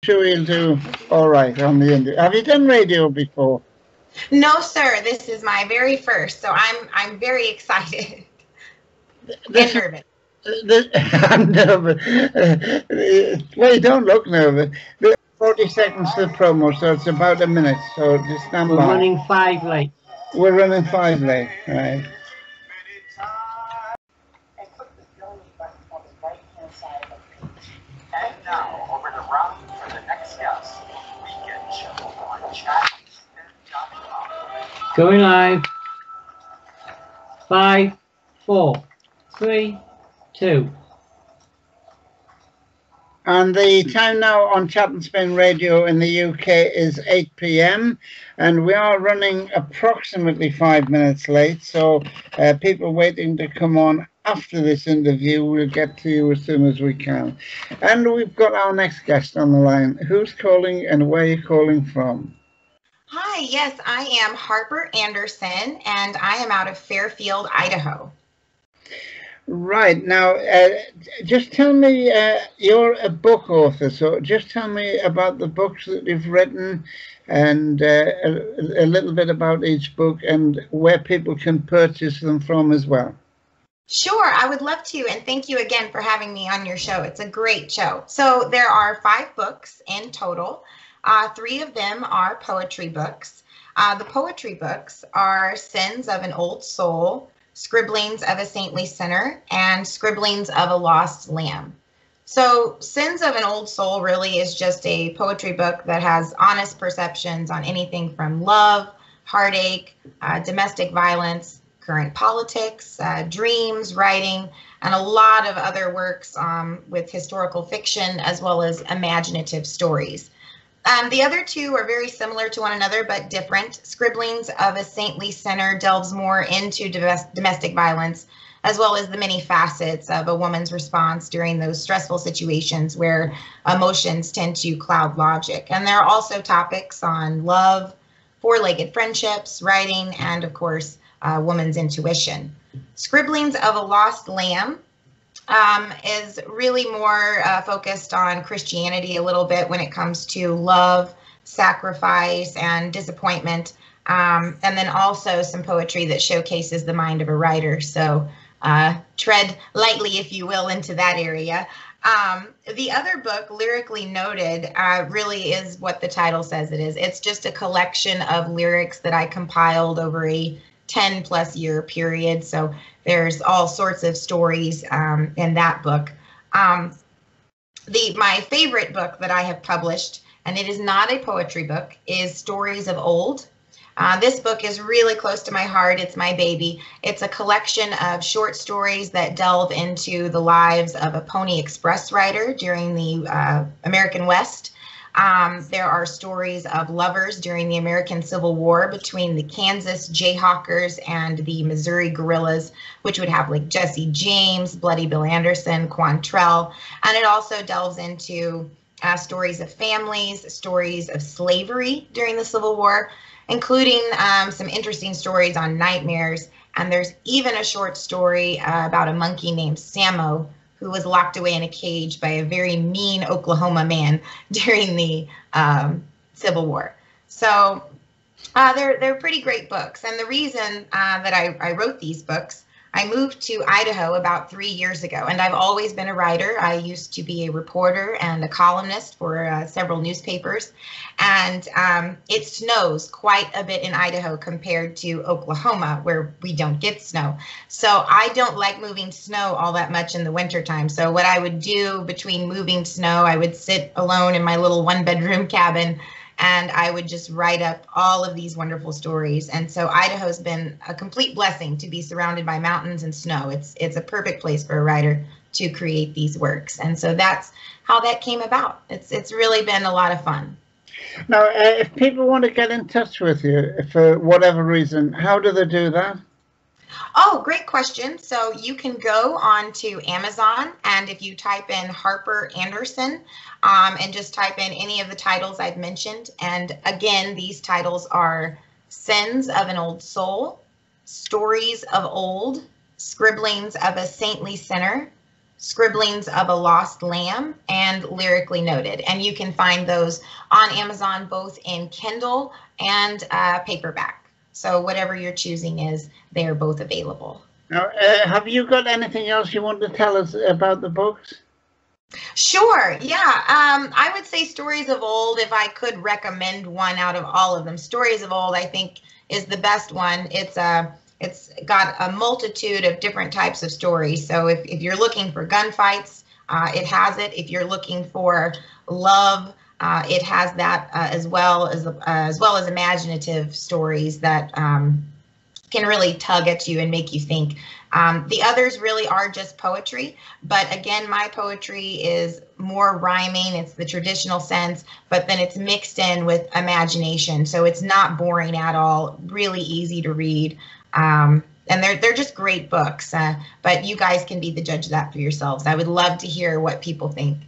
Sure, you'll do all right on the interview. Have you done radio before? No, sir. This is my very first, so I'm very excited and This is nervous. this, I'm nervous. Well, you don't look nervous. 40 seconds to the promo, so it's about a minute. So just stand We're by. running 5 late. We're running 5 late, right? And now, over to Ralph for the next guest. Weekend show on chat. Going live. 5, 4, 3, 2. And the time now on Chat and Spin Radio in the UK is 8 p.m. and we are running approximately 5 minutes late. So people waiting to come on after this interview, we'll get to you as soon as we can. And we've got our next guest on the line. Who's calling and where are you calling from? Hi, yes, I am Harper Anderson, and I am out of Fairfield, Idaho. Right, now, just tell me, you're a book author, so just tell me about the books that you've written and a little bit about each book and where people can purchase them from as well. Sure, I would love to, and thank you again for having me on your show. It's a great show. So there are 5 books in total. 3 of them are poetry books. The poetry books are Sins of an Old Soul, Scribblings of a Saintly Sinner, and Scribblings of a Lost Lamb. So Sins of an Old Soul really is just a poetry book that has honest perceptions on anything from love, heartache, domestic violence, current politics, dreams, writing, and a lot of other works with historical fiction as well as imaginative stories. The other 2 are very similar to one another, but different. Scribblings of a Saintly Sinner delves more into domestic violence, as well as the many facets of a woman's response during those stressful situations where emotions tend to cloud logic. And there are also topics on love, four-legged friendships, writing, and of course, woman's intuition. Scribblings of a Lost Lamb is really more focused on Christianity a little bit when it comes to love, sacrifice, and disappointment, and then also some poetry that showcases the mind of a writer. So tread lightly, if you will, into that area. The other book, Lyrically Noted, really is what the title says it is. It's just a collection of lyrics that I compiled over a 10+ year period. So there's all sorts of stories in that book. My favorite book that I have published, and it is not a poetry book, is Stories of Old. This book is really close to my heart. It's my baby. It's a collection of short stories that delve into the lives of a Pony Express rider during the American West. There are stories of lovers during the American Civil War between the Kansas Jayhawkers and the Missouri guerrillas, which would have like Jesse James, Bloody Bill Anderson, Quantrell. And it also delves into stories of families, stories of slavery during the Civil War, including some interesting stories on nightmares. And there's even a short story about a monkey named Sammo, who was locked away in a cage by a very mean Oklahoma man during the Civil War. So they're pretty great books. And the reason that I wrote these books, I moved to Idaho about 3 years ago, and I've always been a writer. I used to be a reporter and a columnist for several newspapers, and it snows quite a bit in Idaho compared to Oklahoma, where we don't get snow. So I don't like moving snow all that much in the wintertime. So what I would do between moving snow, I would sit alone in my little 1-bedroom cabin, and I would just write up all of these wonderful stories. And so Idaho's been a complete blessing to be surrounded by mountains and snow. It's a perfect place for a writer to create these works. And so that's how that came about. It's really been a lot of fun. Now, if people want to get in touch with you for whatever reason, how do they do that? Oh, great question. So you can go on to Amazon, and if you type in Harper Anderson and just type in any of the titles I've mentioned, and again, these titles are Sins of an Old Soul, Stories of Old, Scribblings of a Saintly Sinner, Scribblings of a Lost Lamb, and Lyrically Noted. And you can find those on Amazon, both in Kindle and paperback. So whatever you're choosing is, they are both available. Now, have you got anything else you want to tell us about the books? Sure. Yeah. I would say Stories of Old, if I could recommend one out of all of them. Stories of Old, I think, is the best one. It's got a multitude of different types of stories. So if you're looking for gunfights, it has it. If you're looking for love, it has that as well as imaginative stories that can really tug at you and make you think. The others really are just poetry, but again, my poetry is more rhyming. It's the traditional sense, but then it's mixed in with imagination. So it's not boring at all, really easy to read. And they're just great books, but you guys can be the judge of that for yourselves. I would love to hear what people think.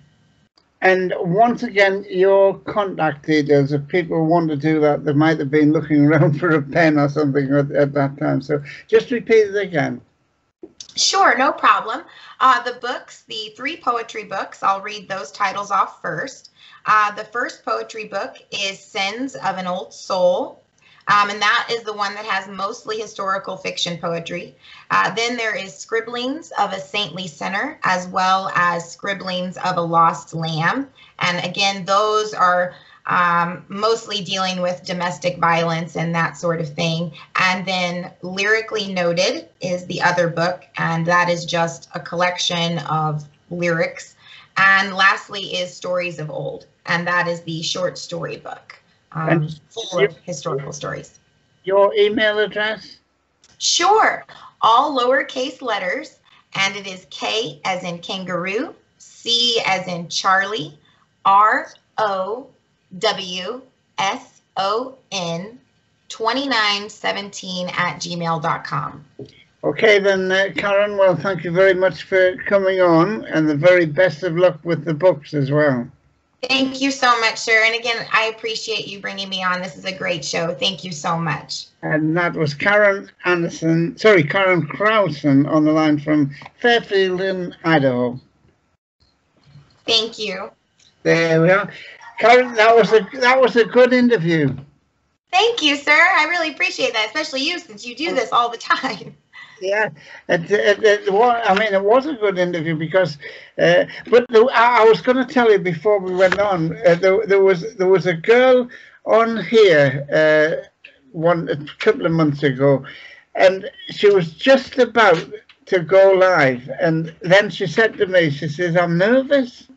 And once again, your contact details, if people want to do that, they might have been looking around for a pen or something at that time. So just repeat it again. Sure, no problem. The books, the 3 poetry books, I'll read those titles off first. The first poetry book is Sins of an Old Soul. And that is the one that has mostly historical fiction poetry. Then there is Scribblings of a Saintly Sinner, as well as Scribblings of a Lost Lamb. And again, those are mostly dealing with domestic violence and that sort of thing. And then Lyrically Noted is the other book, and that is just a collection of lyrics. And lastly is Stories of Old, and that is the short story book. Full of historical stories. Your email address? Sure. All lowercase letters, and it is K as in kangaroo, C as in Charlie, ROWSON 2917@gmail.com. Okay, then, Karen, well, thank you very much for coming on, and the very best of luck with the books as well. Thank you so much, sir. And again, I appreciate you bringing me on. This is a great show. Thank you so much. And that was Karen Krausen on the line from Fairfield in Idaho. Thank you. There we are. Karen, that was a good interview. Thank you, sir. I really appreciate that, especially you, since you do this all the time. Yeah, it was a good interview because, but I was going to tell you before we went on, there was a girl on here a couple of months ago, and she was just about to go live, and then she said to me, she says, "I'm nervous."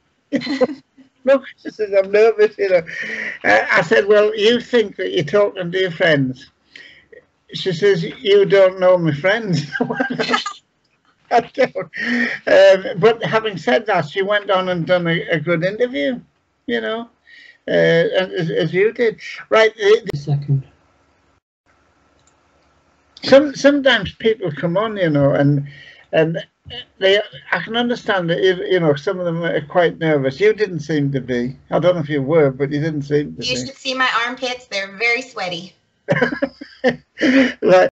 Look, she says, "I'm nervous," you know. I said, "Well, you think that you're talking to your friends." She says, "You don't know my friends." I don't. But having said that, she went on and done a good interview, you know, as you did. Right. Second. Sometimes people come on, you know, and I can understand that, you know, some of them are quite nervous. You didn't seem to be. I don't know if you were, but you didn't seem to be. You should see my armpits. They're very sweaty. Right.